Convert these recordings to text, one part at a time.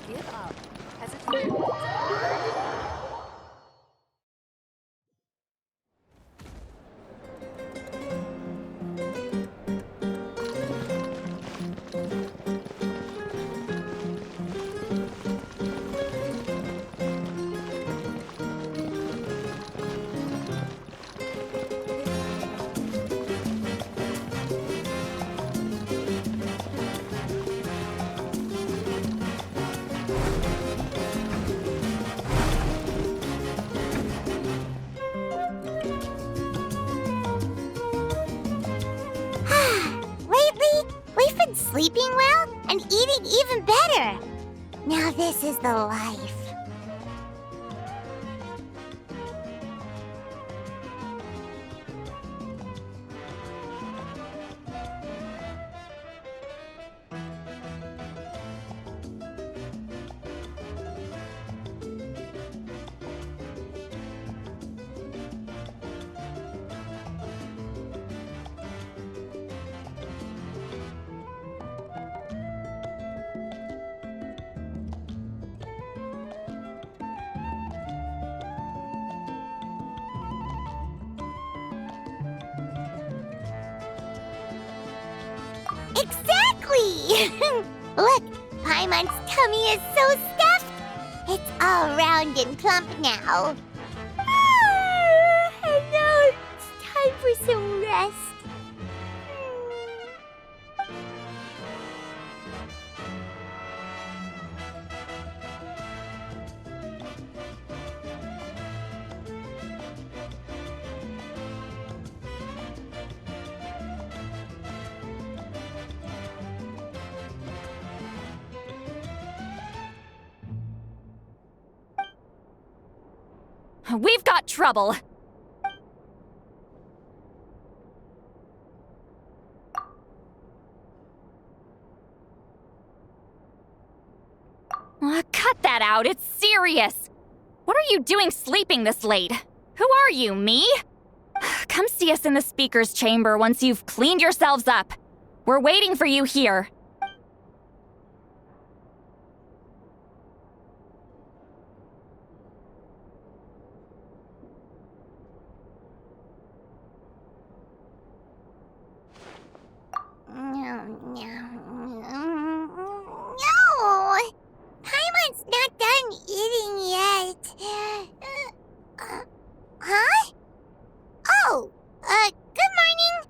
Give up. As if Lately, we've been sleeping well and eating even better. Now this is the life. Exactly! Look, Paimon's tummy is so stuffed. It's all round and plump now. And now it's time for some rest. we've got trouble. Cut that out, it's serious. What are you doing sleeping this late? Who are you, me? Come see us in the speaker's chamber once you've cleaned yourselves up. We're waiting for you here. No! Paimon's not done eating yet. Huh? Oh, good morning.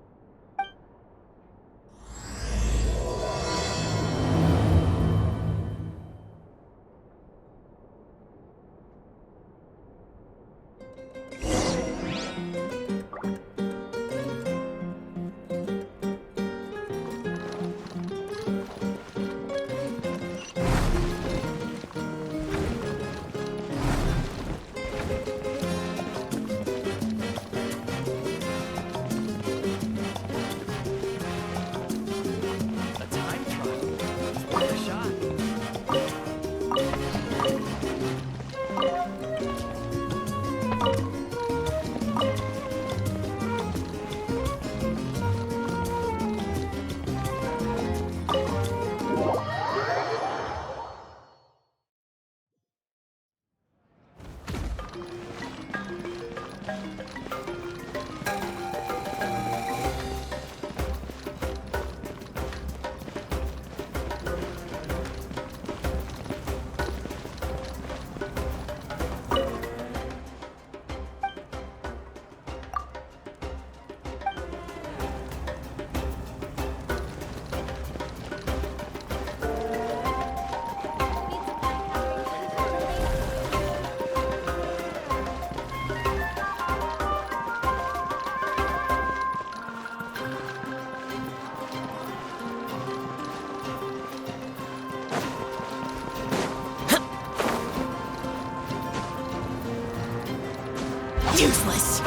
Useless.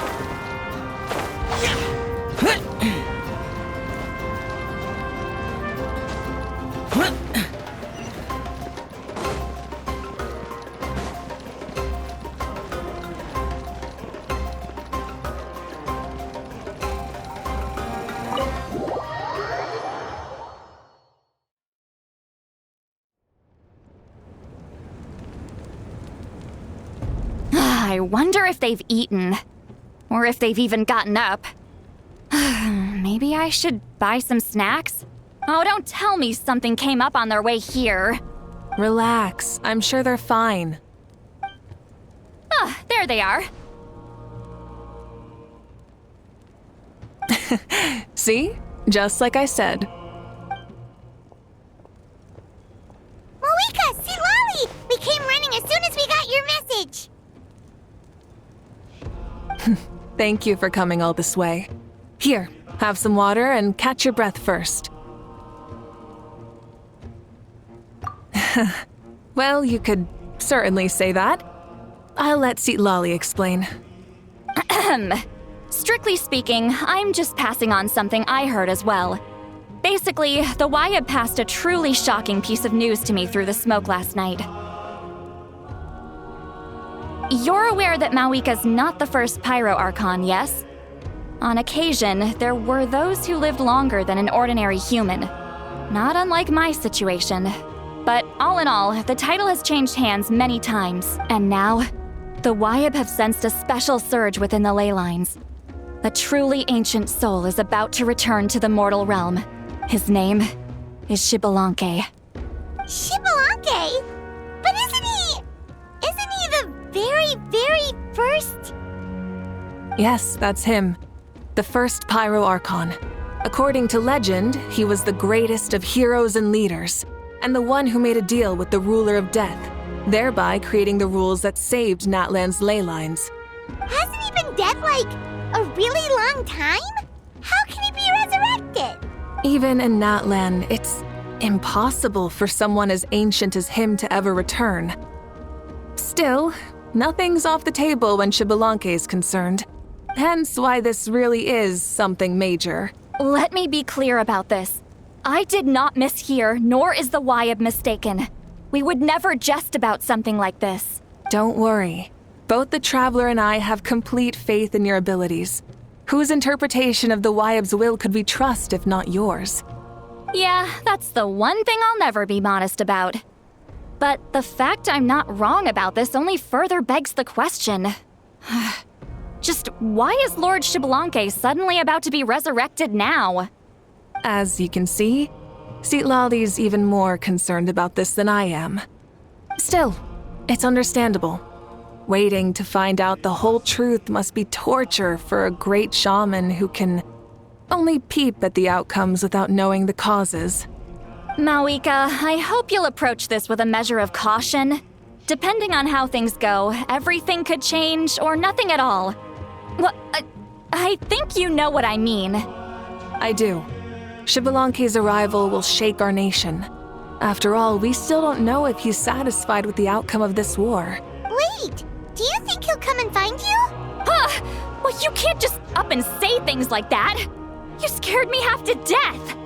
I wonder if they've eaten. Or if they've even gotten up. Maybe I should buy some snacks? Oh, don't tell me something came up on their way here. Relax. I'm sure they're fine. Ah, there they are. See? Just like I said. Mavuika, see Lolly! We came running as soon as we got your message. Thank you for coming all this way. Here, have some water and catch your breath first. Well, you could certainly say that. I'll let Seat Lolly explain. Strictly speaking, I'm just passing on something I heard as well. Basically, the Wyab passed a truly shocking piece of news to me through the smoke last night. You're aware that Mavuika's not the first Pyro Archon, yes? On occasion, there were those who lived longer than an ordinary human. Not unlike my situation. But all in all, the title has changed hands many times, and now, the Wyab have sensed a special surge within the ley lines. A truly ancient soul is about to return to the mortal realm. His name is Xbalanque. Xbalanque? But isn't he the very first? Yes, that's him. The first Pyro Archon. According to legend, he was the greatest of heroes and leaders, and the one who made a deal with the ruler of death, thereby creating the rules that saved Natlan's ley lines. Hasn't he been dead like a really long time? How can he be resurrected? Even in Natlan, it's impossible for someone as ancient as him to ever return. Still, nothing's off the table when Xbalanque is concerned. Hence why this really is something major. Let me be clear about this. I did not mishear, nor is the Wyab mistaken. We would never jest about something like this. Don't worry. Both the Traveler and I have complete faith in your abilities. Whose interpretation of the Wyab's will could we trust if not yours? Yeah, that's the one thing I'll never be modest about. But the fact I'm not wrong about this only further begs the question. Just why is Lord Xbalanque suddenly about to be resurrected now? As you can see, Seat Lolly's even more concerned about this than I am. Still, it's understandable. Waiting to find out the whole truth must be torture for a great shaman who can only peep at the outcomes without knowing the causes. Mavuika, I hope you'll approach this with a measure of caution. Depending on how things go, everything could change or nothing at all. Well, I think you know what I mean. I do. Xbalanque's arrival will shake our nation. After all, we still don't know if he's satisfied with the outcome of this war. Wait, do you think he'll come and find you? Huh! Well, you can't just up and say things like that. You scared me half to death.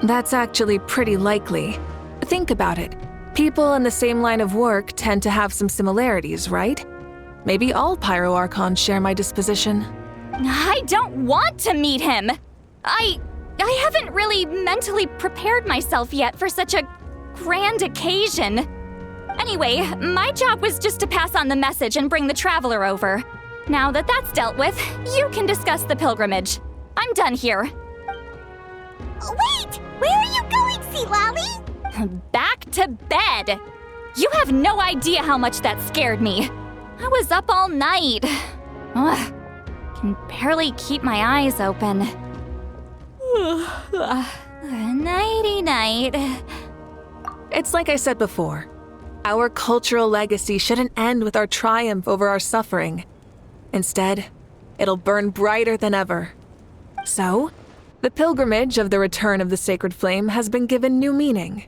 That's actually pretty likely. Think about it. People in the same line of work tend to have some similarities, right? Maybe all Pyro Archons share my disposition. I don't want to meet him. I haven't really mentally prepared myself yet for such a grand occasion. Anyway, my job was just to pass on the message and bring the Traveler over. Now that that's dealt with, you can discuss the pilgrimage. I'm done here. Wait! Where are you going, Seat Lolly? Back to bed! You have no idea how much that scared me. I was up all night. Ugh, can barely keep my eyes open. Nighty-night. It's like I said before. Our cultural legacy shouldn't end with our triumph over our suffering. Instead, it'll burn brighter than ever. So, the pilgrimage of the return of the sacred flame has been given new meaning.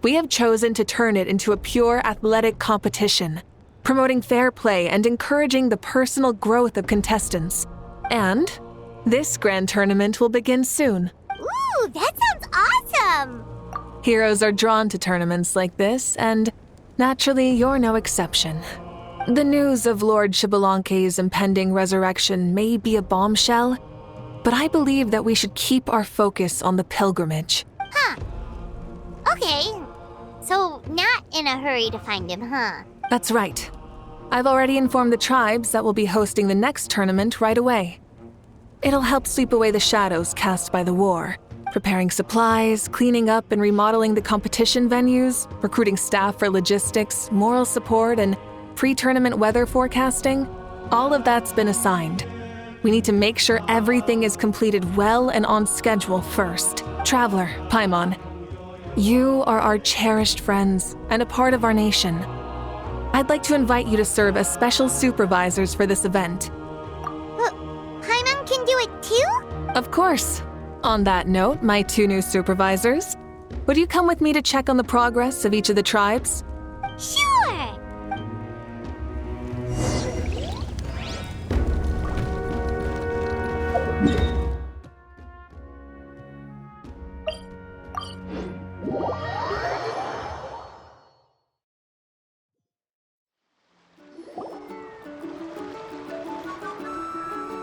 We have chosen to turn it into a pure athletic competition, promoting fair play and encouraging the personal growth of contestants. And this grand tournament will begin soon. Ooh, that sounds awesome! Heroes are drawn to tournaments like this, and naturally, you're no exception. The news of Lord Xbalanque's impending resurrection may be a bombshell, but I believe that we should keep our focus on the pilgrimage. Huh. Okay. So, not in a hurry to find him, huh? That's right. I've already informed the tribes that we'll be hosting the next tournament right away. It'll help sweep away the shadows cast by the war, preparing supplies, cleaning up and remodeling the competition venues, recruiting staff for logistics, moral support, and pre-tournament weather forecasting. All of that's been assigned. We need to make sure everything is completed well and on schedule first. Traveler, Paimon, you are our cherished friends and a part of our nation. I'd like to invite you to serve as special supervisors for this event. Paimon can do it too? Of course. On that note, my 2 new supervisors, would you come with me to check on the progress of each of the tribes? Sure!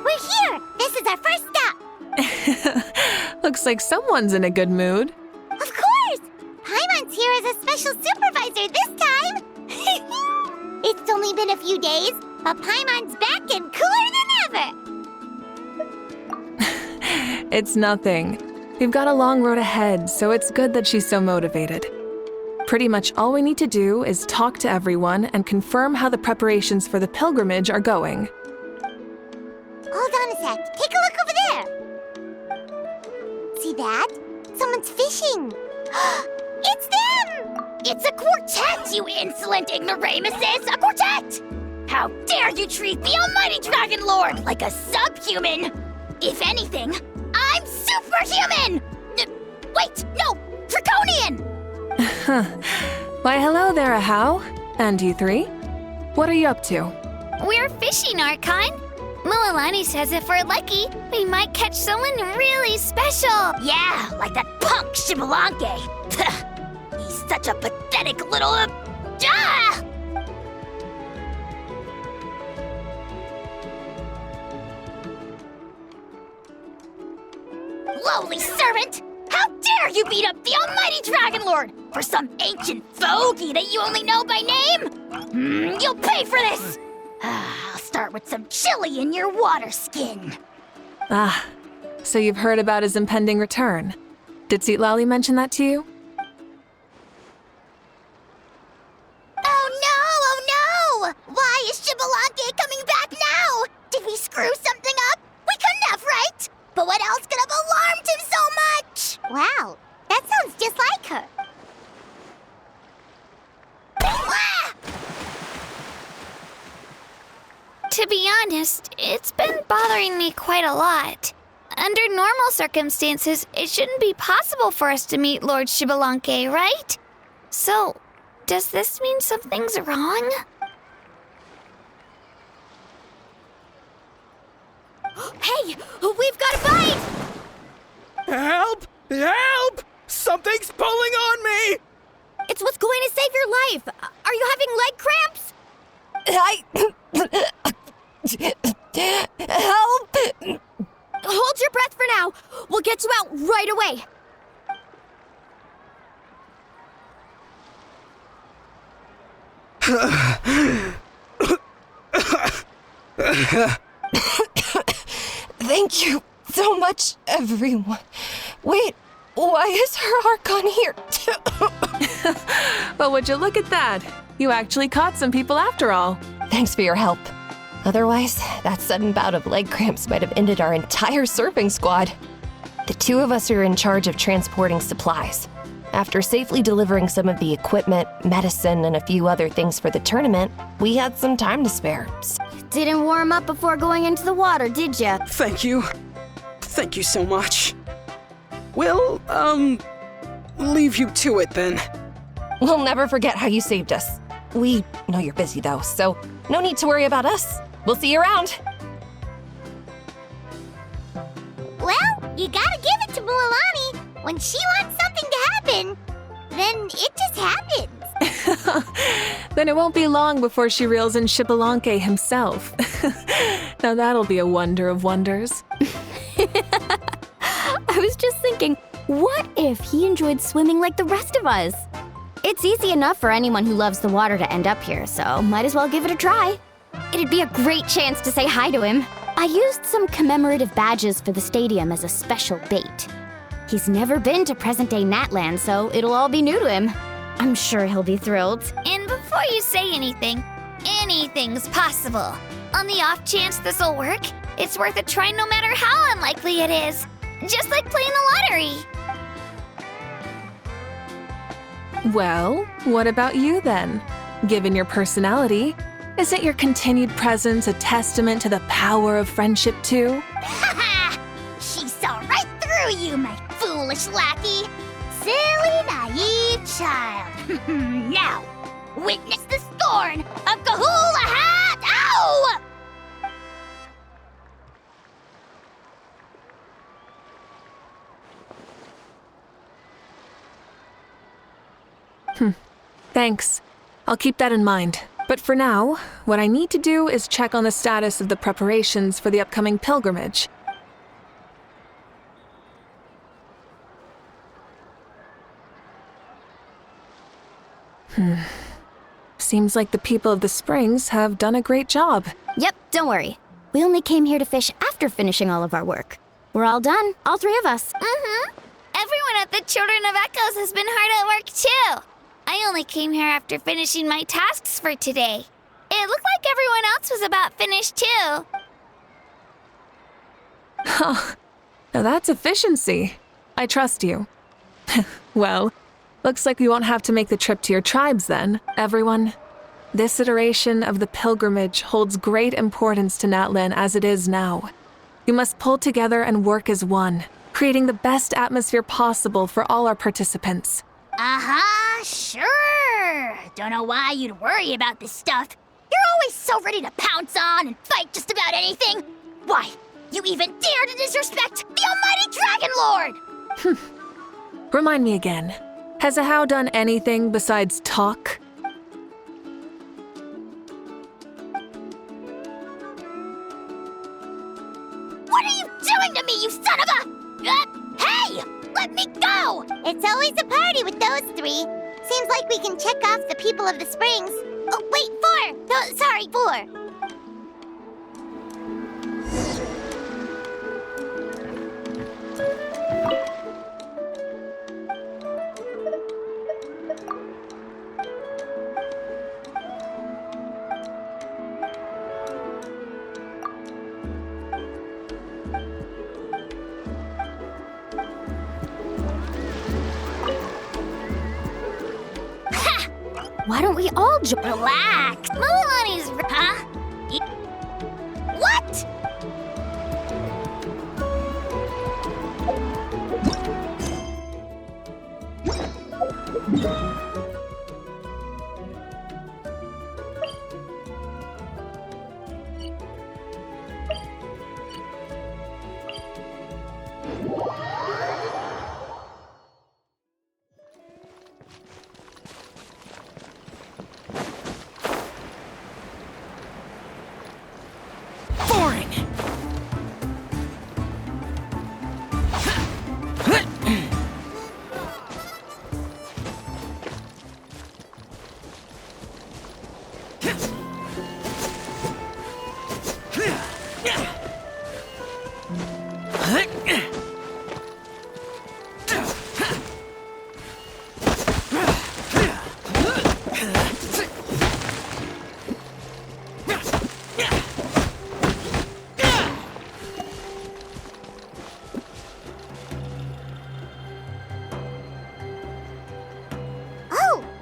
We're here! This is our first stop! Looks like someone's in a good mood. Of course! Paimon's here as a special supervisor this time! It's only been a few days, but Paimon's back and cooler than ever! It's nothing. We've got a long road ahead, so it's good that she's so motivated. Pretty much all we need to do is talk to everyone and confirm how the preparations for the pilgrimage are going. Hold on a sec. Take a look over there. See that? Someone's fishing. It's them! It's a quartet, you insolent ignoramuses! A quartet! How dare you treat the almighty Dragon Lord like a subhuman! If anything, I'm superhuman! Wait, no! Draconian! Why, hello there, Ahau. And you 3? What are you up to? We're fishing, Archon. Mualani says if we're lucky, we might catch someone really special. Yeah, like that punk Shibalanke. He's such a pathetic little... ah! Lowly servant! How dare you beat up the almighty Dragon Lord for some ancient fogey that you only know by name? You'll pay for this! I'll start with some chili in your water skin. Ah, so you've heard about his impending return. Did Lali mention that to you? Oh no! Why is Shibalante coming back now? Did we screw something up? We couldn't have, right? But what else could have alarmed him so much? Wow, that sounds just like her. Ah! To be honest, it's been bothering me quite a lot. Under normal circumstances, it shouldn't be possible for us to meet Lord Shibalanke, right? So, does this mean something's wrong? Hey, we've got a bite! Help! Help! Something's pulling on me! It's what's going to save your life. Are you having leg cramps? Help! Hold your breath for now. We'll get you out right away. Thank you so much, everyone. Wait, why is her Archon here? Well, would you look at that? You actually caught some people after all. Thanks for your help. Otherwise, that sudden bout of leg cramps might have ended our entire surfing squad. The 2 of us are in charge of transporting supplies. After safely delivering some of the equipment, medicine, and a few other things for the tournament, we had some time to spare. Didn't warm up before going into the water, did ya? Thank you. Thank you so much. We'll, leave you to it then. We'll never forget how you saved us. We know you're busy though, so no need to worry about us. We'll see you around. Well, you gotta give it to Mualani. When she wants something to happen, then it just happens. Then it won't be long before she reels in Shibalanke himself. Now that'll be a wonder of wonders. I was just thinking, what if he enjoyed swimming like the rest of us? It's easy enough for anyone who loves the water to end up here, so might as well give it a try. It'd be a great chance to say hi to him. I used some commemorative badges for the stadium as a special bait. He's never been to present-day Natland, so it'll all be new to him. I'm sure he'll be thrilled. And before you say anything, anything's possible. On the off chance this'll work, it's worth a try no matter how unlikely it is. Just like playing the lottery. Well, what about you then? Given your personality, isn't your continued presence a testament to the power of friendship too? Ha! She saw right through you, my foolish lackey. Silly, naive child. Now, witness the scorn of Kahula Hat! Ow! Thanks. I'll keep that in mind. But for now, what I need to do is check on the status of the preparations for the upcoming pilgrimage. Seems like the people of the Springs have done a great job. Yep, don't worry. We only came here to fish after finishing all of our work. We're all done, all three of us. Everyone at the Children of Echoes has been hard at work too. I only came here after finishing my tasks for today. It looked like everyone else was about finished too. Now that's efficiency. I trust you. Well, looks like we won't have to make the trip to your tribes then, everyone. This iteration of the pilgrimage holds great importance to Natlan as it is now. We must pull together and work as one, creating the best atmosphere possible for all our participants. Sure. Don't know why you'd worry about this stuff. You're always so ready to pounce on and fight just about anything. Why, you even dare to disrespect the almighty Dragon Lord! Remind me again, has Ahau done anything besides talk? What are you doing to me, you son of a... hey! Let me go! It's always a party with those three. Seems like we can check off the people of the Springs. Oh, wait, 4! No, sorry, 4. Why don't we all join? Relax. Mulalani's... Huh? What?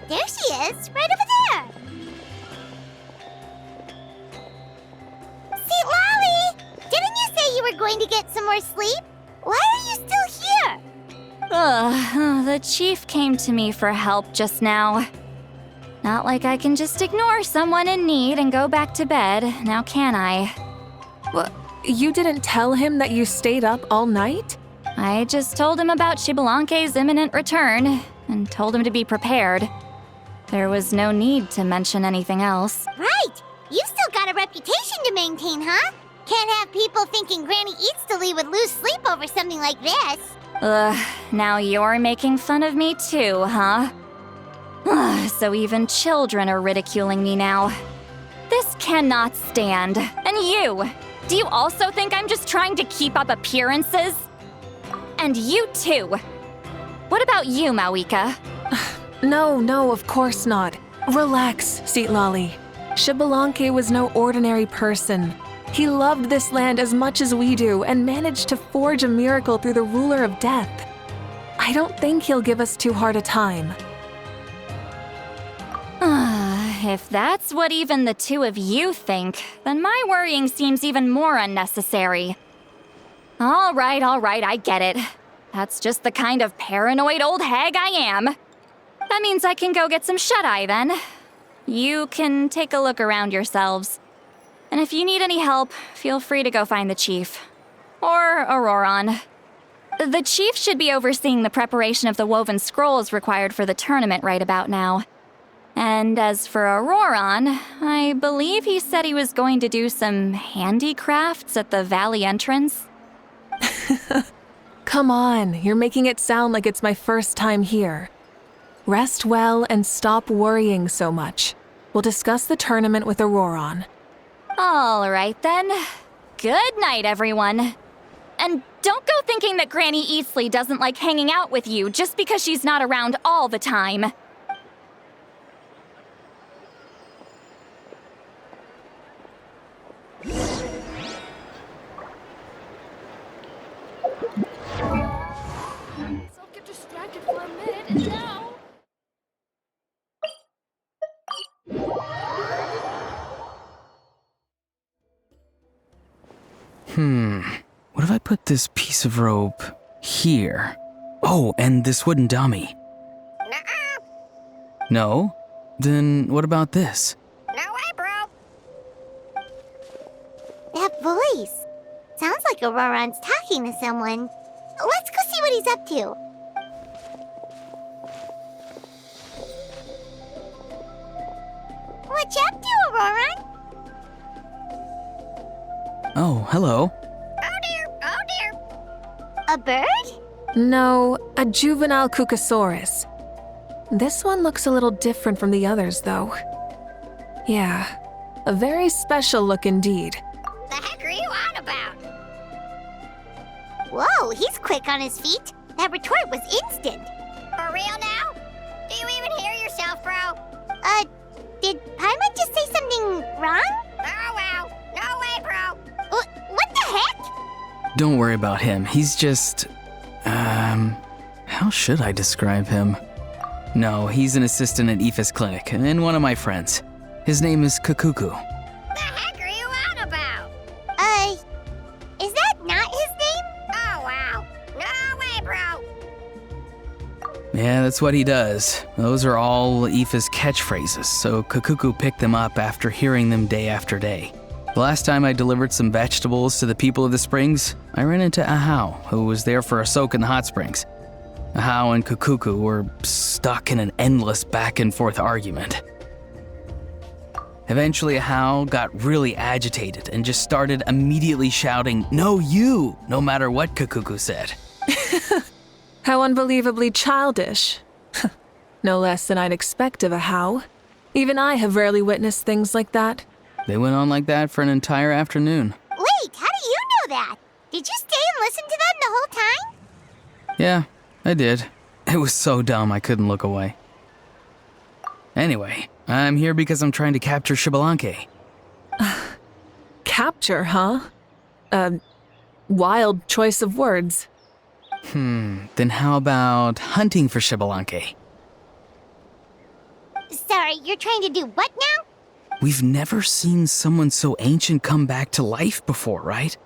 There she is, right over there. See, Lolly, didn't you say you were going to get some more sleep? Why are you still here? The chief came to me for help just now. Not like I can just ignore someone in need and go back to bed, now can I? What? You didn't tell him that you stayed up all night? I just told him about Xbalanque's imminent return, and told him to be prepared. There was no need to mention anything else. Right. You've still got a reputation to maintain, huh? Can't have people thinking Granny Eatstily would lose sleep over something like this. Now you're making fun of me too, huh? So even children are ridiculing me now. This cannot stand. And you! Do you also think I'm just trying to keep up appearances? And you too! What about you, Mavuika? No, of course not. Relax, Seat Lolly. Xbalanque was no ordinary person. He loved this land as much as we do and managed to forge a miracle through the ruler of death. I don't think he'll give us too hard a time. If that's what even the two of you think, then my worrying seems even more unnecessary. All right, I get it. That's just the kind of paranoid old hag I am. That means I can go get some shut-eye then. You can take a look around yourselves. And if you need any help, feel free to go find the chief. Or Auroron. The chief should be overseeing the preparation of the woven scrolls required for the tournament right about now. And as for Auroron, I believe he said he was going to do some handicrafts at the valley entrance. Come on, you're making it sound like it's my first time here. Rest well and stop worrying so much. We'll discuss the tournament with Auroron. All right then. Good night, everyone. And don't go thinking that Granny Eastley doesn't like hanging out with you just because she's not around all the time. Get distracted for a minute and now. What if I put this piece of rope here? Oh, and this wooden dummy. Nuh-uh. No? Then what about this? No way, bro. That voice. Sounds like Auroron's talking to someone. Let's go see what he's up to. What you up to, Auroron? Oh, hello. Oh dear. A bird? No, a juvenile Cucasaurus. This one looks a little different from the others, though. Yeah, a very special look indeed. The heck are you on about? Whoa, he's quick on his feet. That retort was instant. For real now? Do you even hear yourself, bro? Did Paimon just say something wrong? Oh, wow. No way, bro. What the heck? Don't worry about him. He's just... how should I describe him? No, he's an assistant at Aoife's clinic, and one of my friends. His name is Kakuku. The heck are you on about? Is that not his name? Oh, wow. No way, bro. Yeah, that's what he does. Those are all Aoife's catchphrases, so Kakuku picked them up after hearing them day after day. The last time I delivered some vegetables to the people of the springs, I ran into Ahau, who was there for a soak in the hot springs. Ahau and Kakuku were stuck in an endless back-and-forth argument. Eventually, Ahau got really agitated and just started immediately shouting, "No, you!" no matter what Kakuku said. How unbelievably childish. No less than I'd expect of a how. Even I have rarely witnessed things like that. They went on like that for an entire afternoon. Wait, how do you know that? Did you stay and listen to them the whole time? Yeah, I did. It was so dumb I couldn't look away. Anyway, I'm here because I'm trying to capture Xbalanque. Capture, huh? Wild choice of words. Then how about hunting for Xbalanque? Sorry, you're trying to do what now? We've never seen someone so ancient come back to life before, right?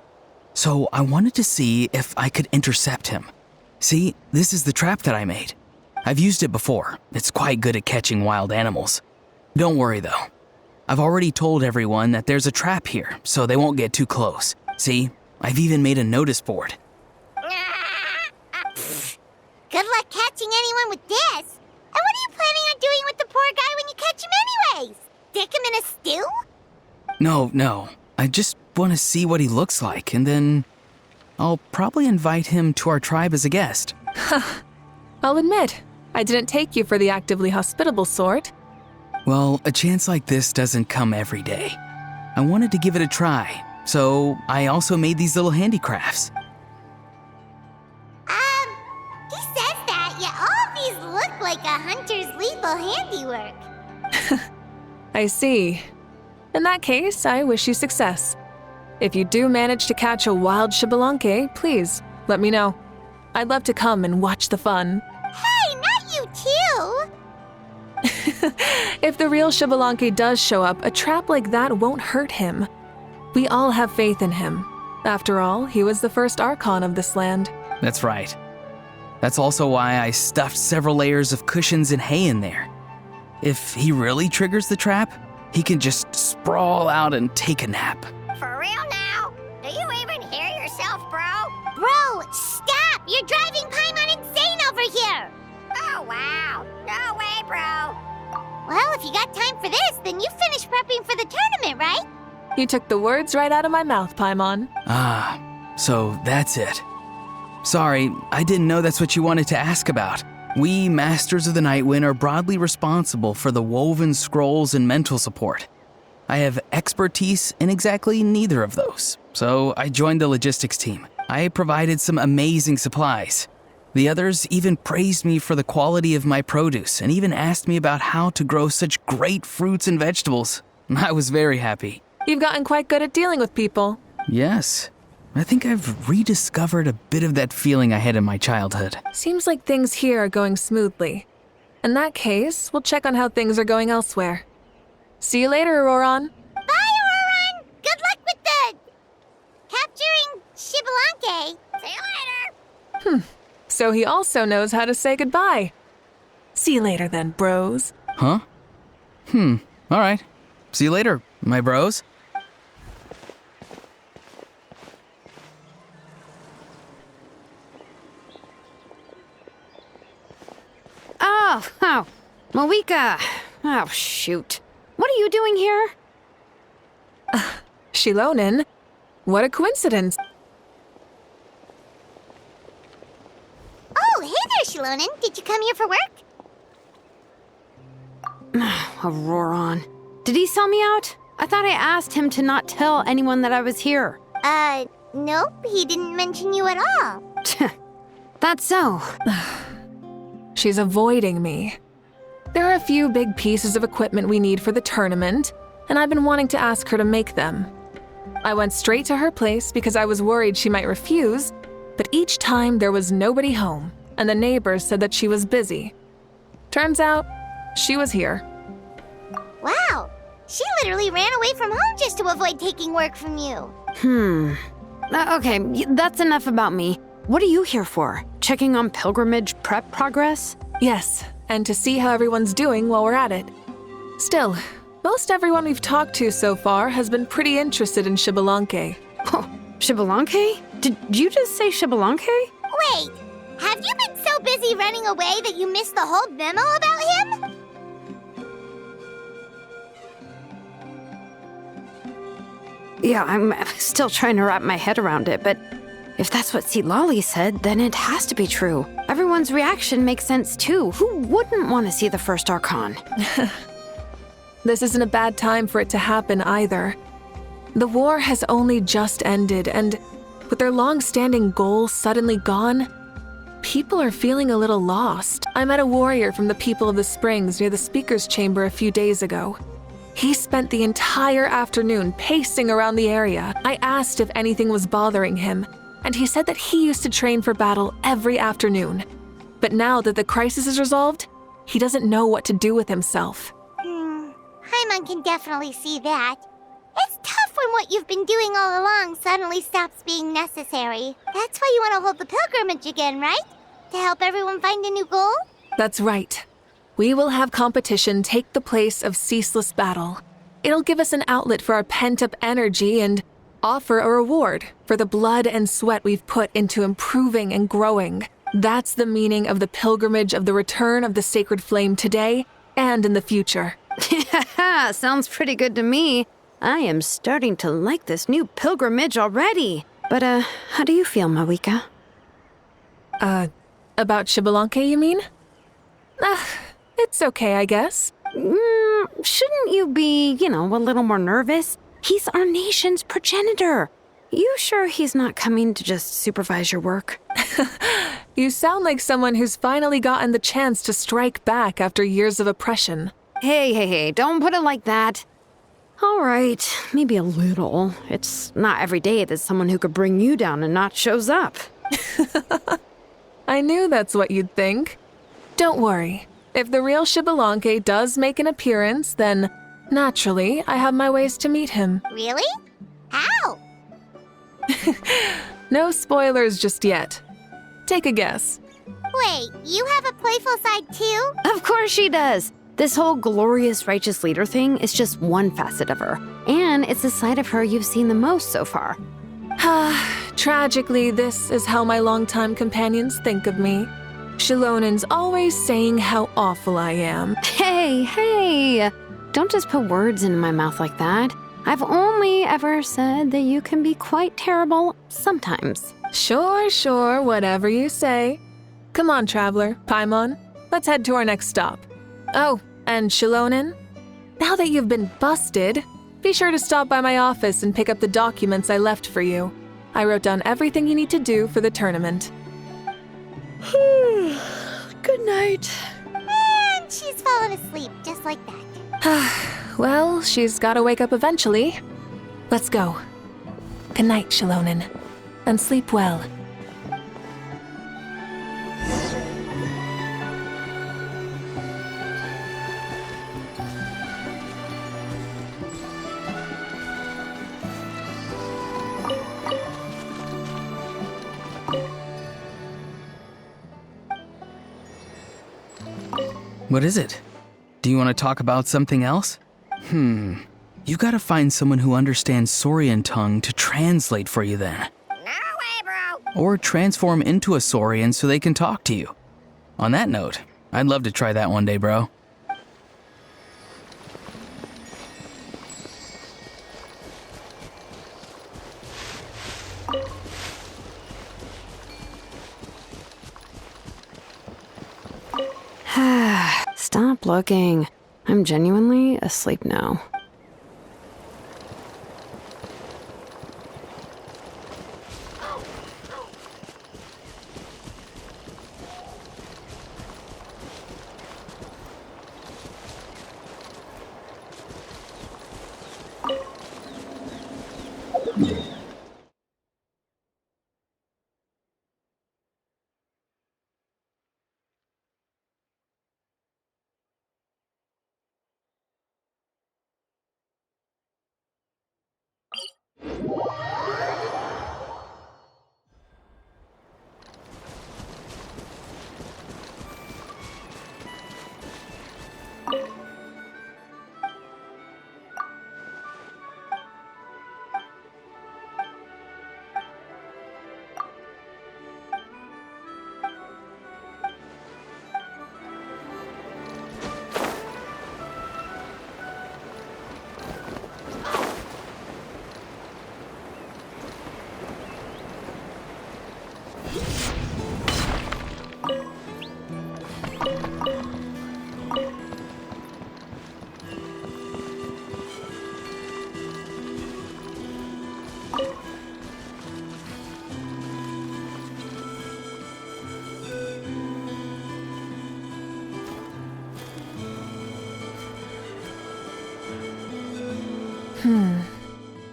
So I wanted to see if I could intercept him. See, this is the trap that I made. I've used it before. It's quite good at catching wild animals. Don't worry though. I've already told everyone that there's a trap here, so they won't get too close. See, I've even made a notice board. Good luck catching anyone with this. And what are you planning on doing with the poor guy when you catch him anyways? Stick him in a stew? No. I just want to see what he looks like, and then I'll probably invite him to our tribe as a guest. I'll admit, I didn't take you for the actively hospitable sort. Well, a chance like this doesn't come every day. I wanted to give it a try, so I also made these little handicrafts. He says that, yet all of these look like a hunter's lethal handiwork. I see. In that case, I wish you success. If you do manage to catch a wild Xbalanque, please let me know. I'd love to come and watch the fun. Hey, not you too! If the real Xbalanque does show up, a trap like that won't hurt him. We all have faith in him. After all, he was the first Archon of this land. That's right. That's also why I stuffed several layers of cushions and hay in there. If he really triggers the trap, he can just sprawl out and take a nap. For real now? Do you even hear yourself, bro? Bro, stop! You're driving Paimon insane over here! Oh, wow. No way, bro. Well, if you got time for this, then you finished prepping for the tournament, right? You took the words right out of my mouth, Paimon. Ah, so that's it. Sorry, I didn't know that's what you wanted to ask about. We, Masters of the Nightwind, are broadly responsible for the woven scrolls and mental support. I have expertise in exactly neither of those, so I joined the logistics team. I provided some amazing supplies. The others even praised me for the quality of my produce and even asked me about how to grow such great fruits and vegetables. I was very happy. You've gotten quite good at dealing with people. Yes. I think I've rediscovered a bit of that feeling I had in my childhood. Seems like things here are going smoothly. In that case, we'll check on how things are going elsewhere. See you later, Auroron. Bye, Auroron! Good luck with the... capturing Xbalanque. See you later. So he also knows how to say goodbye. See you later then, bros. Huh? All right. See you later, my bros. Oh, Mavuika. Oh, shoot. What are you doing here? Shilonen? What a coincidence. Oh, hey there, Shilonen. Did you come here for work? Auroron. Did he sell me out? I thought I asked him to not tell anyone that I was here. Nope. He didn't mention you at all. That's so. She's avoiding me. There are a few big pieces of equipment we need for the tournament, and I've been wanting to ask her to make them. I went straight to her place because I was worried she might refuse, but each time there was nobody home, and the neighbors said that she was busy. Turns out, she was here. Wow. She literally ran away from home just to avoid taking work from you. Okay, that's enough about me. What are you here for? Checking on pilgrimage prep progress? Yes, and to see how everyone's doing while we're at it. Still, most everyone we've talked to so far has been pretty interested in Xbalanque. Oh, Xbalanque? Did you just say Xbalanque? Wait, have you been so busy running away that you missed the whole memo about him? Yeah, I'm still trying to wrap my head around it, but if that's what Lolly said, then it has to be true. Everyone's reaction makes sense too. Who wouldn't want to see the first Archon? This isn't a bad time for it to happen either. The war has only just ended, and with their long-standing goal suddenly gone, people are feeling a little lost. I met a warrior from the People of the Springs near the Speaker's Chamber a few days ago. He spent the entire afternoon pacing around the area. I asked if anything was bothering him, and he said that he used to train for battle every afternoon. But now that the crisis is resolved, he doesn't know what to do with himself. Paimon can definitely see that. It's tough when what you've been doing all along suddenly stops being necessary. That's why you want to hold the pilgrimage again, right? To help everyone find a new goal? That's right. We will have competition take the place of ceaseless battle. It'll give us an outlet for our pent-up energy and offer a reward for the blood and sweat we've put into improving and growing. That's the meaning of the pilgrimage of the return of the sacred flame today and in the future. Sounds pretty good to me. I am starting to like this new pilgrimage already. But, how do you feel, Mavuika? About Xbalanque, you mean? It's okay, I guess. Shouldn't you be, a little more nervous? He's our nation's progenitor. You sure he's not coming to just supervise your work? You sound like someone who's finally gotten the chance to strike back after years of oppression. Hey, don't put it like that. All right, maybe a little. It's not every day that someone who could bring you down a notch shows up. I knew that's what you'd think. Don't worry. If the real Xbalanque does make an appearance, then, naturally, I have my ways to meet him. Really? How? No spoilers just yet. Take a guess. Wait, you have a playful side too? Of course she does. This whole glorious righteous leader thing is just one facet of her. And it's the side of her you've seen the most so far. Tragically, this is how my longtime companions think of me. Shilonen's always saying how awful I am. Hey, don't just put words into my mouth like that. I've only ever said that you can be quite terrible sometimes. Sure, whatever you say. Come on, traveler, Paimon. Let's head to our next stop. Oh, and Shilonen, now that you've been busted, be sure to stop by my office and pick up the documents I left for you. I wrote down everything you need to do for the tournament. Good night. And she's fallen asleep just like that. Well, she's gotta wake up eventually. Let's go. Good night, Shilonen, and sleep well. What is it? Do you want to talk about something else? You gotta find someone who understands Saurian tongue to translate for you then. No way, bro. Or transform into a Saurian so they can talk to you. On that note, I'd love to try that one day, bro. Stop looking. I'm genuinely asleep now.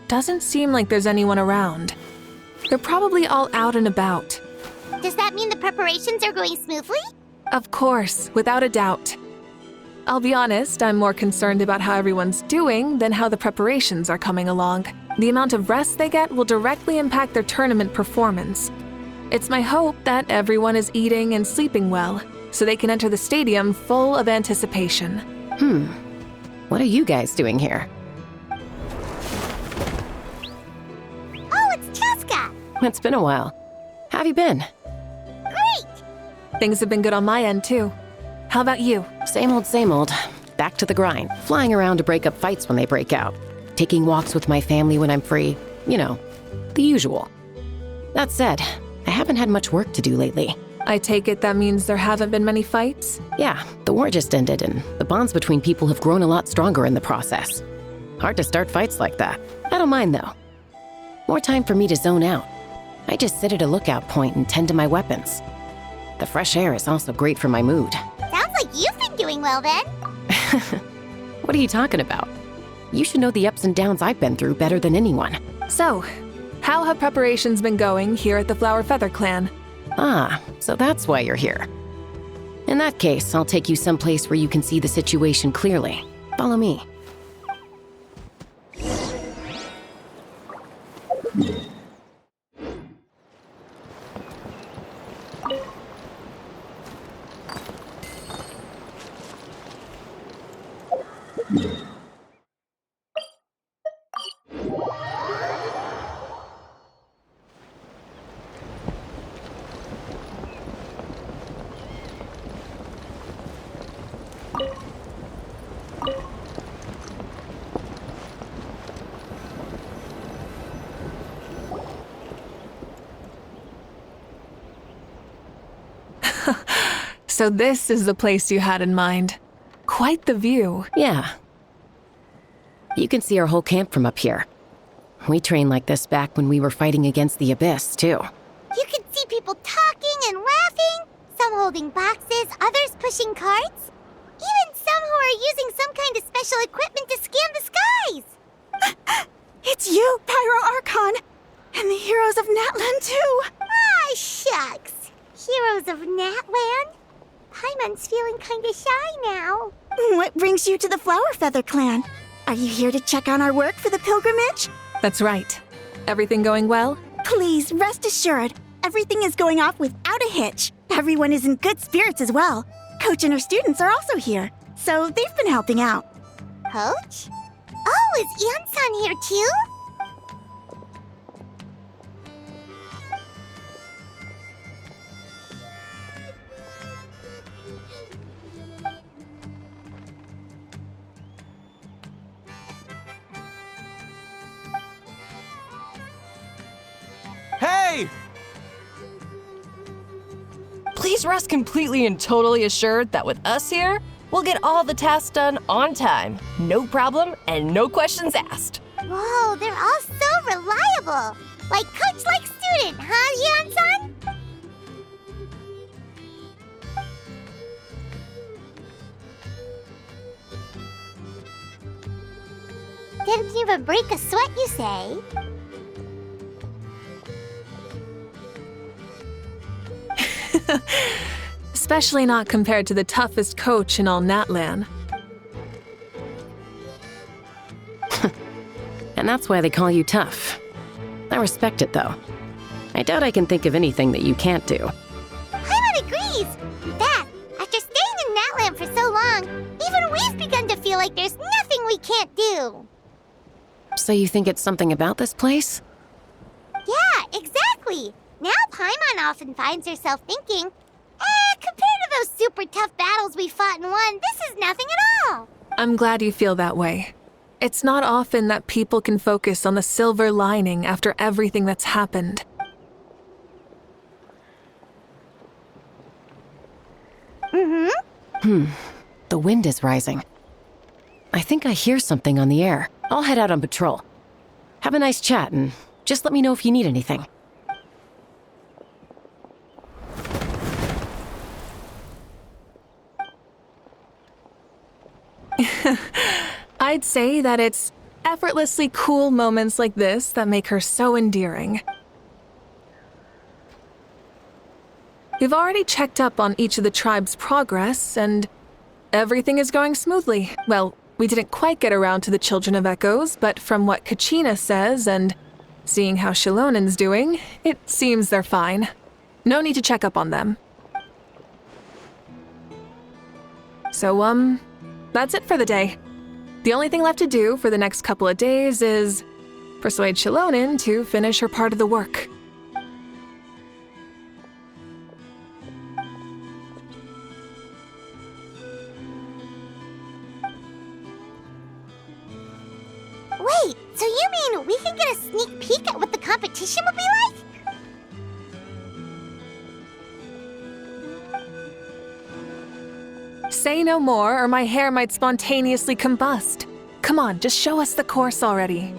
Doesn't seem like there's anyone around. They're probably all out and about. Does that mean the preparations are going smoothly? Of course, without a doubt. I'll be honest, I'm more concerned about how everyone's doing than how the preparations are coming along. The amount of rest they get will directly impact their tournament performance. It's my hope that everyone is eating and sleeping well, so they can enter the stadium full of anticipation. What are you guys doing here? Oh, it's Cheska! It's been a while. How have you been? Great! Things have been good on my end, too. How about you? Same old. Back to the grind. Flying around to break up fights when they break out. Taking walks with my family when I'm free. You know, the usual. That said, I haven't had much work to do lately. I take it that means there haven't been many fights? Yeah, the war just ended, and the bonds between people have grown a lot stronger in the process. Hard to start fights like that. I don't mind, though. More time for me to zone out. I just sit at a lookout point and tend to my weapons. The fresh air is also great for my mood. Sounds like you've been doing well then. What are you talking about? You should know the ups and downs I've been through better than anyone. So, how have preparations been going here at the Flower Feather Clan? Ah, so that's why you're here. In that case, I'll take you someplace where you can see the situation clearly. Follow me. So this is the place you had in mind. Quite the view. Yeah. You can see our whole camp from up here. We trained like this back when we were fighting against the Abyss, too. You can see people talking and laughing, some holding boxes, others pushing carts. Even some who are using some kind of special equipment to scan the skies. It's you, Pyro Archon! And the heroes of Natlan, too! Ah, shucks. Heroes of Natland? Paimon's feeling kinda shy now. What brings you to the Flower Feather Clan? Are you here to check on our work for the pilgrimage? That's right. Everything going well? Please, rest assured, everything is going off without a hitch. Everyone is in good spirits as well. Coach and her students are also here, so they've been helping out. Coach? Oh, is Ian-san here too? Hey! Please rest completely and totally assured that with us here, we'll get all the tasks done on time. No problem and no questions asked. Whoa, they're all so reliable. Like coach, like student, huh, Ian-san? Didn't even break a sweat, you say? Especially not compared to the toughest coach in all Natlan. And that's why they call you tough. I respect it, though. I doubt I can think of anything that you can't do. Paimon agrees! In fact, after staying in Natland for so long, even we've begun to feel like there's nothing we can't do. So you think it's something about this place? Yeah, exactly! Now Paimon often finds herself thinking, compared to those super tough battles we fought and won, this is nothing at all! I'm glad you feel that way. It's not often that people can focus on the silver lining after everything that's happened. The wind is rising. I think I hear something on the air. I'll head out on patrol. Have a nice chat and just let me know if you need anything. I'd say that it's effortlessly cool moments like this that make her so endearing. We've already checked up on each of the tribe's progress, and everything is going smoothly. Well, we didn't quite get around to the Children of Echoes, but from what Kachina says and seeing how Shilonen's doing, it seems they're fine. No need to check up on them. So, that's it for the day. The only thing left to do for the next couple of days is persuade Shilonen to finish her part of the work. Wait, so you mean we can get a sneak peek at what the competition will be like? Say no more, or my hair might spontaneously combust. Come on, just show us the course already.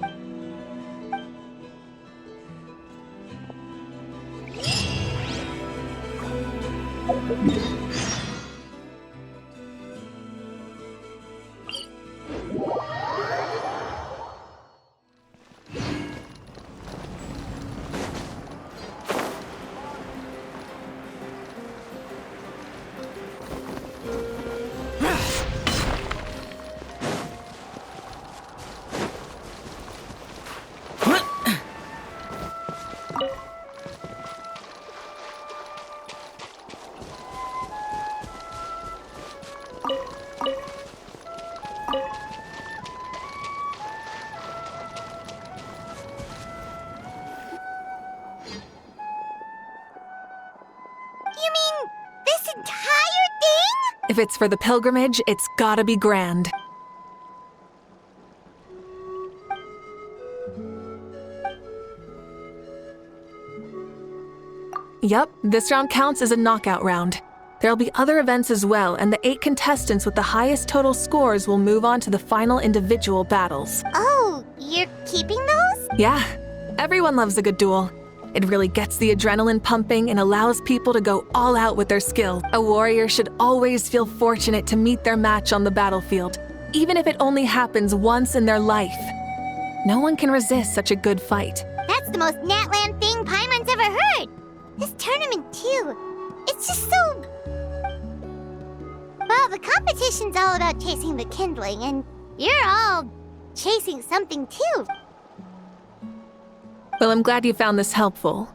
You mean this entire thing? If it's for the pilgrimage, it's gotta be grand. Yep, this round counts as a knockout round. There'll be other events as well, and the 8 contestants with the highest total scores will move on to the final individual battles. Oh, you're keeping those? Yeah, everyone loves a good duel. It really gets the adrenaline pumping and allows people to go all out with their skill. A warrior should always feel fortunate to meet their match on the battlefield, even if it only happens once in their life. No one can resist such a good fight. That's the most Natland thing Paimon's ever heard. This tournament, too. It's just so... Well, the competition's all about chasing the kindling, and you're all chasing something, too. Well, I'm glad you found this helpful.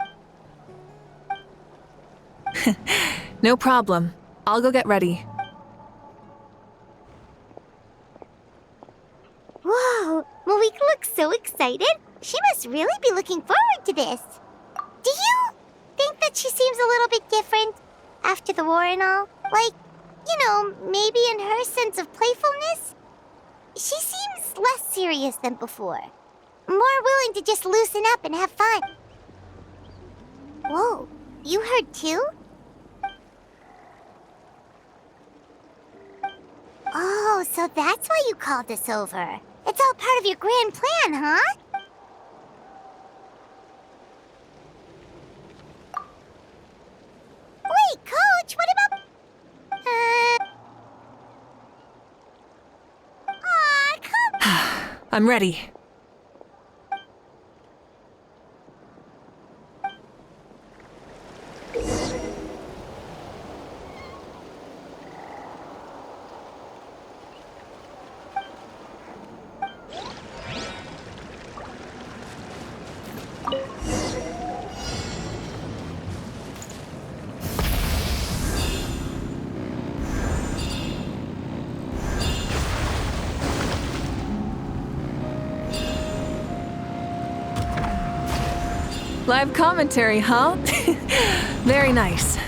No problem. I'll go get ready. Whoa, Mavuika looks so excited. She must really be looking forward to this. Do you think that she seems a little bit different after the war and all? Like, you know, maybe in her sense of playfulness? She seems less serious than before. More willing to just loosen up and have fun. Whoa, you heard too? Oh, so that's why you called us over. It's all part of your grand plan, huh? Wait, Coach, what about... Aw, come... I'm ready. Live commentary, huh? Very nice.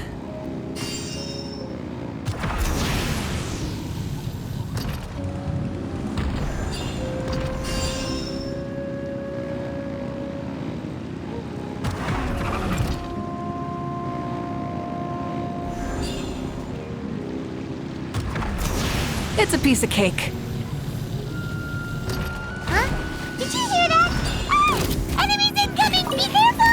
It's a piece of cake. Huh? Did you hear that? Ah! Enemies incoming! Be careful!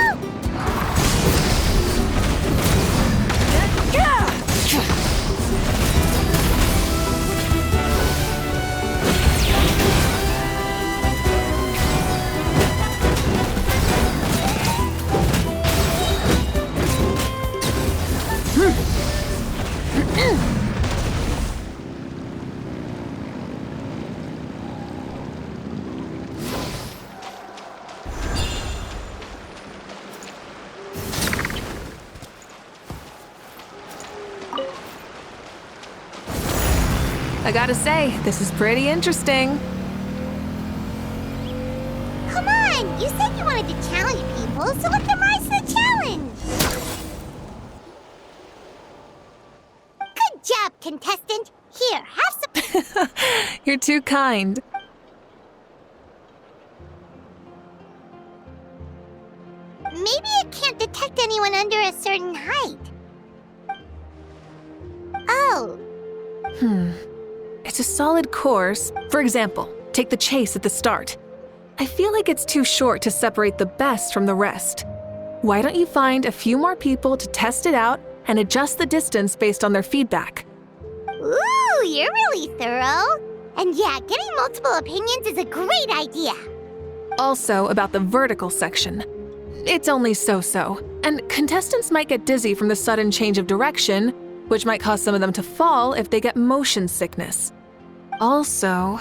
I gotta say, this is pretty interesting. Come on! You said you wanted to challenge people, so let them rise to the challenge! Good job, contestant! Here, have some... You're too kind. Maybe it can't detect anyone under a certain height. Oh. It's a solid course. For example, take the chase at the start. I feel like it's too short to separate the best from the rest. Why don't you find a few more people to test it out and adjust the distance based on their feedback? Ooh, you're really thorough. And yeah, getting multiple opinions is a great idea. Also, about the vertical section. It's only so-so, and contestants might get dizzy from the sudden change of direction, which might cause some of them to fall if they get motion sickness. Also,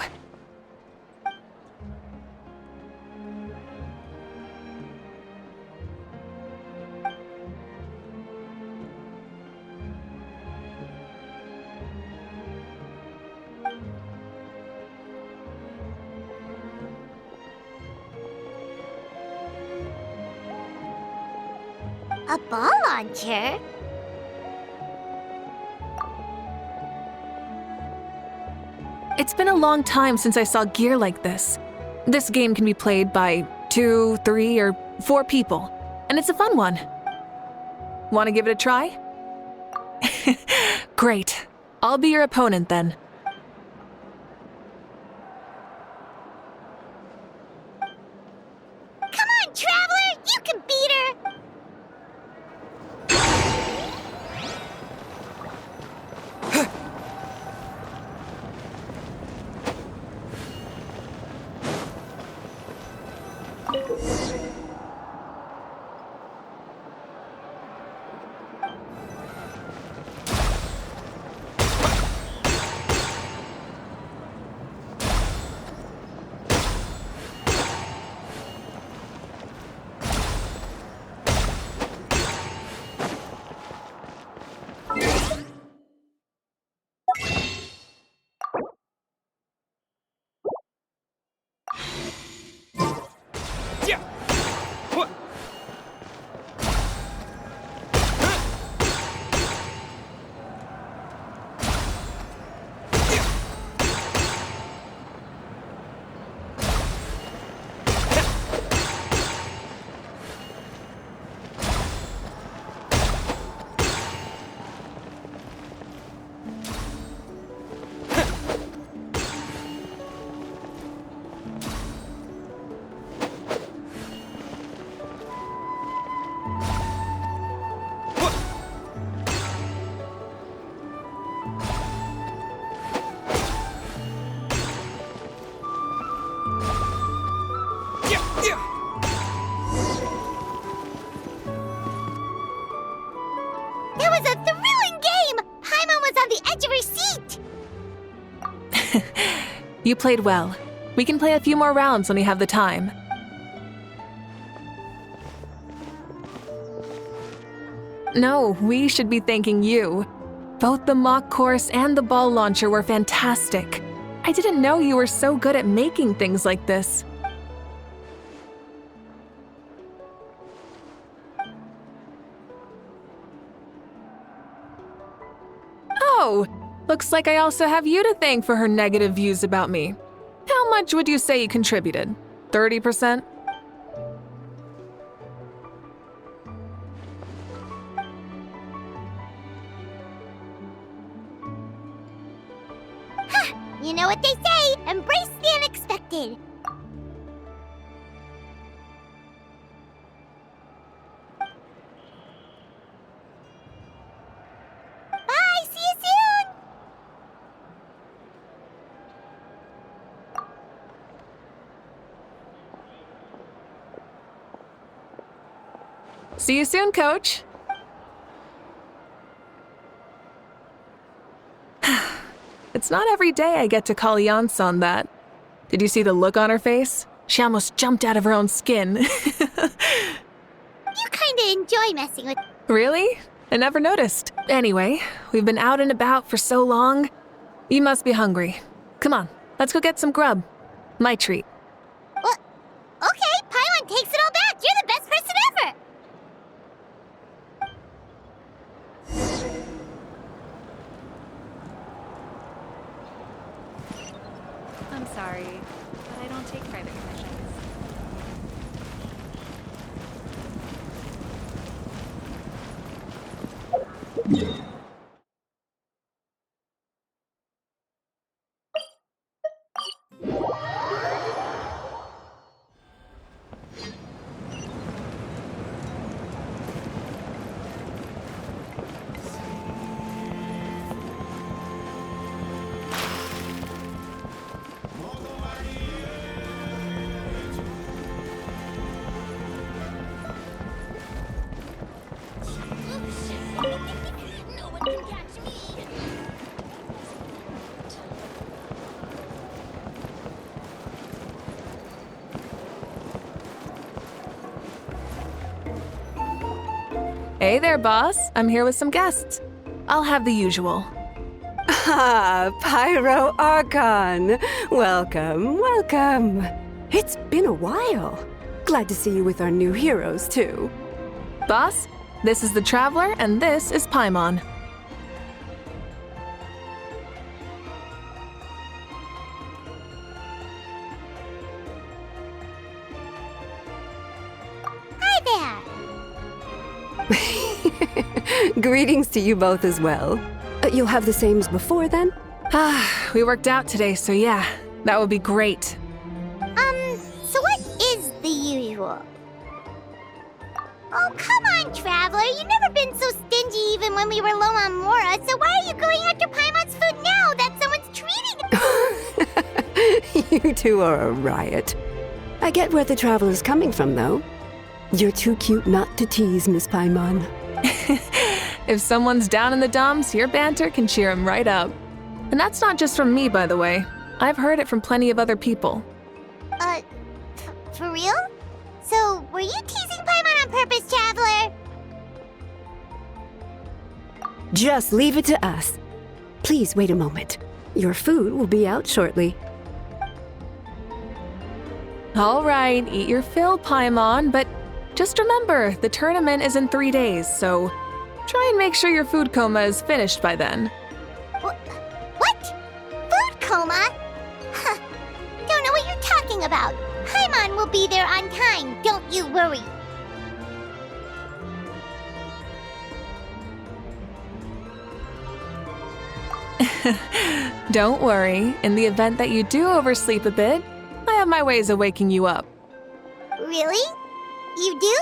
A ball launcher? it's been a long time since I saw gear like this. This game can be played by 2, 3, or 4 people, and it's a fun one. Want to give it a try? Great. I'll be your opponent then. Come on, Traveler! You can beat her! That was a thrilling game! Paimon was on the edge of her seat! You played well. We can play a few more rounds when we have the time. No, we should be thanking you. Both the mock course and the ball launcher were fantastic. I didn't know you were so good at making things like this. Oh, looks like I also have you to thank for her negative views about me. How much would you say you contributed? 30%? You know what they say, embrace the unexpected. Bye, see you soon! See you soon, Coach. It's not every day I get to call Yance on that. Did you see the look on her face? She almost jumped out of her own skin. You kinda enjoy messing with... Really? I never noticed. Anyway, we've been out and about for so long. You must be hungry. Come on, let's go get some grub. My treat. What? Okay, Paimon takes it all back. You're the best person ever! I'm sorry, but I don't take private commissions. Hey there, boss. I'm here with some guests. I'll have the usual. Ah, Pyro Archon. Welcome, welcome. It's been a while. Glad to see you with our new heroes, too. Boss, this is the Traveler, and this is Paimon. Hi there. Greetings to you both as well. You'll have the same as before, then? We worked out today, so yeah, that would be great. So what is the usual? Oh, come on, Traveler. You've never been so stingy even when we were low on Mora, so why are you going after Paimon's food now that someone's treating You two are a riot. I get where the Traveler's coming from, though. You're too cute not to tease, Miss Paimon. If someone's down in the dumps, your banter can cheer him right up. And that's not just from me, by the way. I've heard it from plenty of other people. For real? So, were you teasing Paimon on purpose, Traveler? Just leave it to us. Please wait a moment. Your food will be out shortly. All right, eat your fill, Paimon, but just remember, the tournament is in 3 days, so try and make sure your food coma is finished by then. What? Food coma? Huh. Don't know what you're talking about. Paimon will be there on time, don't you worry. Don't worry, in the event that you do oversleep a bit, I have my ways of waking you up. Really? You do?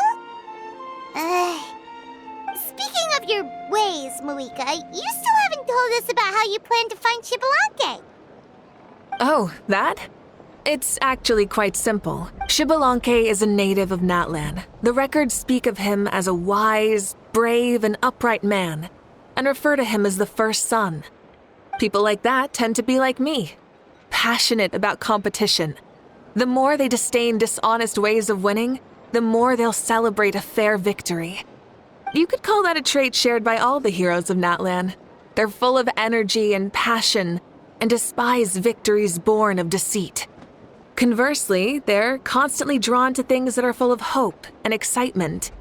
Speaking of your ways, Mavuika, you still haven't told us about how you plan to find Xbalanque. Oh, that? It's actually quite simple. Xbalanque is a native of Natlan. The records speak of him as a wise, brave, and upright man, and refer to him as the first son. People like that tend to be like me, passionate about competition. The more they disdain dishonest ways of winning, the more they'll celebrate a fair victory. You could call that a trait shared by all the heroes of Natlan. They're full of energy and passion, and despise victories born of deceit. Conversely, they're constantly drawn to things that are full of hope and excitement.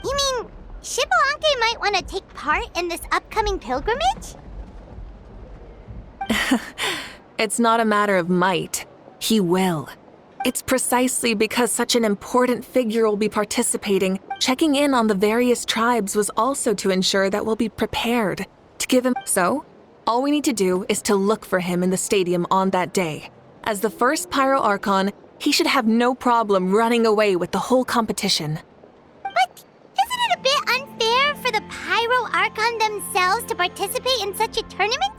You mean Xbalanque might want to take part in this upcoming pilgrimage? It's not a matter of might. He will. It's precisely because such an important figure will be participating, checking in on the various tribes was also to ensure that we'll be prepared to give him. So, all we need to do is to look for him in the stadium on that day. As the first Pyro Archon, he should have no problem running away with the whole competition. But isn't it a bit unfair for the Pyro Archon themselves to participate in such a tournament?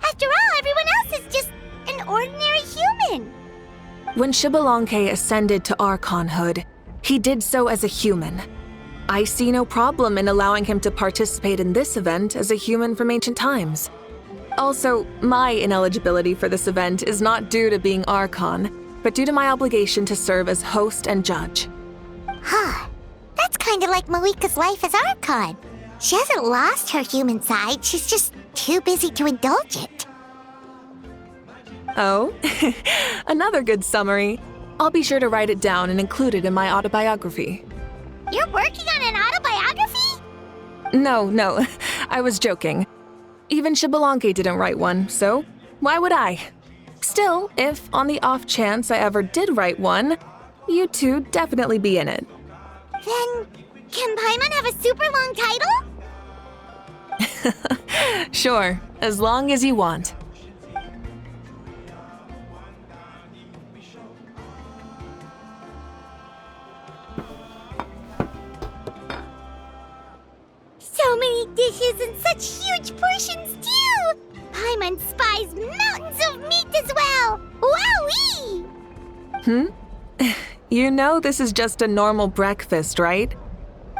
After all, everyone else is just an ordinary human. When Xbalanque ascended to Archonhood, he did so as a human. I see no problem in allowing him to participate in this event as a human from ancient times. Also, my ineligibility for this event is not due to being Archon, but due to my obligation to serve as host and judge. Huh. That's kind of like Mavuika's life as Archon. She hasn't lost her human side, she's just too busy to indulge it. Oh, another good summary. I'll be sure to write it down and include it in my autobiography. You're working on an autobiography? No, I was joking. Even Xbalanque didn't write one, so why would I? Still, if on the off chance I ever did write one, you two definitely be in it. Then, can Paimon have a super long title? Sure, as long as you want. So many dishes and such huge portions, too! Paimon spies mountains of meat as well! Wowee! You know this is just a normal breakfast, right?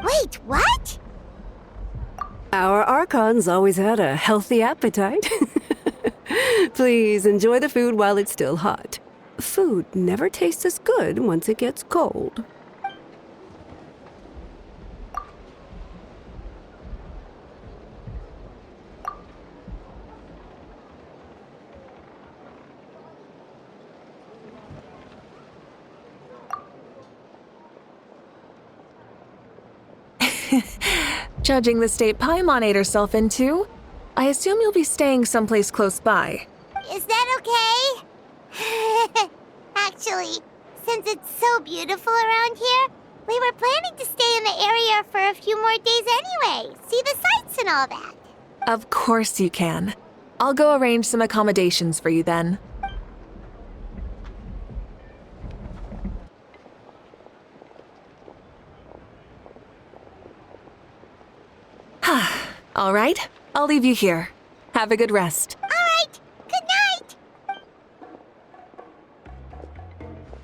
Wait, what? Our Archons always had a healthy appetite. Please enjoy the food while it's still hot. Food never tastes as good once it gets cold. Judging the state Paimon ate herself into, I assume you'll be staying someplace close by. Is that okay? Actually, since it's so beautiful around here, we were planning to stay in the area for a few more days anyway. See the sights and all that. Of course you can. I'll go arrange some accommodations for you then. All right, I'll leave you here. Have a good rest. All right, good night.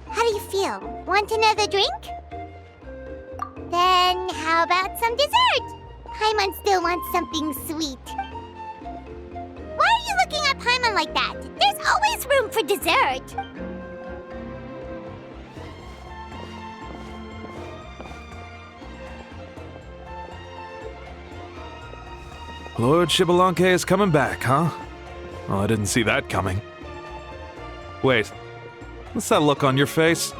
How do you feel? Want another drink? Then how about some dessert? Paimon still wants something sweet. Why are you looking at Paimon like that? There's always room for dessert. Lord Xbalanque is coming back, huh? Oh, I didn't see that coming. Wait, what's that look on your face?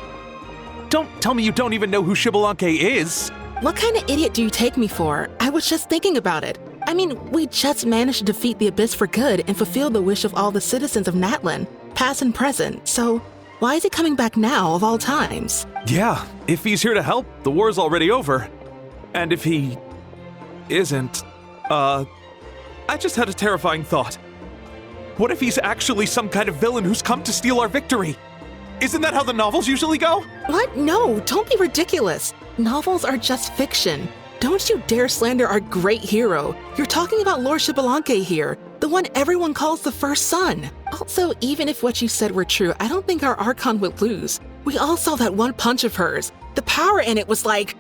Don't tell me you don't even know who Xbalanque is! What kind of idiot do you take me for? I was just thinking about it. I mean, we just managed to defeat the Abyss for good and fulfill the wish of all the citizens of Natlan, past and present, so why is he coming back now of all times? Yeah, if he's here to help, the war's already over. And if he isn't, I just had a terrifying thought. What if he's actually some kind of villain who's come to steal our victory? Isn't that how the novels usually go? What? No, don't be ridiculous. Novels are just fiction. Don't you dare slander our great hero. You're talking about Lord Xbalanque here, the one everyone calls the first son. Also, even if what you said were true, I don't think our Archon would lose. We all saw that one punch of hers. The power in it was like...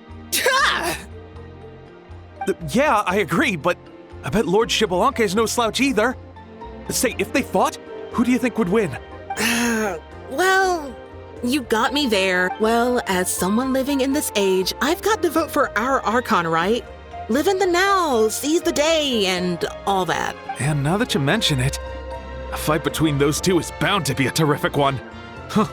Yeah, I agree, but I bet Lord Xbalanque is no slouch either. Say, if they fought, who do you think would win? Well, you got me there. Well, as someone living in this age, I've got to vote for our Archon, right? Live in the now, seize the day, and all that. And now that you mention it, a fight between those two is bound to be a terrific one. Huh,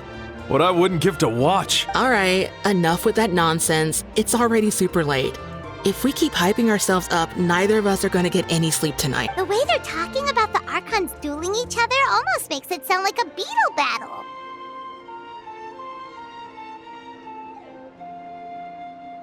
what I wouldn't give to watch. All right, enough with that nonsense. It's already super late. If we keep hyping ourselves up, neither of us are going to get any sleep tonight. The way they're talking about the Archons dueling each other almost makes it sound like a beetle battle.